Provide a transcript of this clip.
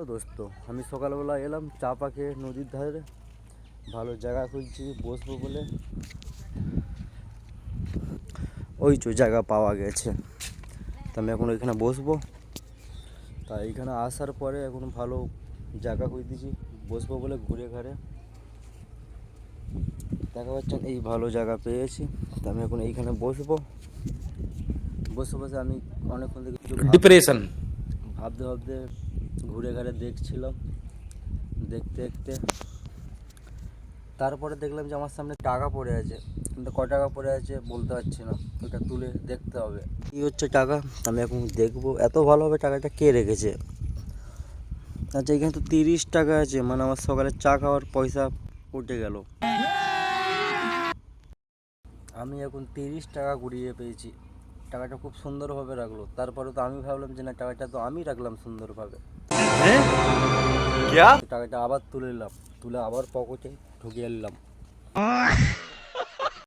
দোস্ত, আমি সকালবেলা এলাম চা পাকে নদীর ধারে, ভালো জায়গা খুঁজছি বসবো বলে। ওই তো জায়গা পাওয়া গেছে, তো আমি এখন ওইখানে বসবো। তা এইখানে আসার পরে এখন ভালো জায়গা খুঁজতেছি বসবো বলে, ঘুরে ঘাড়ে দেখা পাচ্ছেন এই ভালো জায়গা পেয়েছি। তো আমি এখন এইখানে বসবো। বসে বসে আমি অনেকক্ষণ থেকে কিছু ডিপ্রেশন ভাবতে ভাবতে ঘুরে ঘাড়ে দেখছিলাম। দেখতে দেখতে তারপরে দেখলাম যে আমার সামনে টাকা পড়ে আছে, কিন্তু কয় টাকা পড়ে আছে বলতে পারছি না, ওটা তুলে দেখতে হবে কী হচ্ছে টাকা। আমি এখন দেখবো এত ভালোভাবে টাকাটা কে রেখেছে। আচ্ছা, এখানে তো 30 টাকা আছে, মানে আমার সকালে চা খাওয়ার পয়সা উঠে গেল। আমি এখন 30 টাকা কুড়িয়ে পেয়েছি। টাকাটা খুব সুন্দরভাবে রাখলো। তারপরে তো আমি ভাবলাম যে না, টাকাটা তো আমি রাখলাম সুন্দরভাবে। টাকাটা আবার তুলে নিলাম, তুলে আবার পকেটে ঢুকিয়ে নিলাম।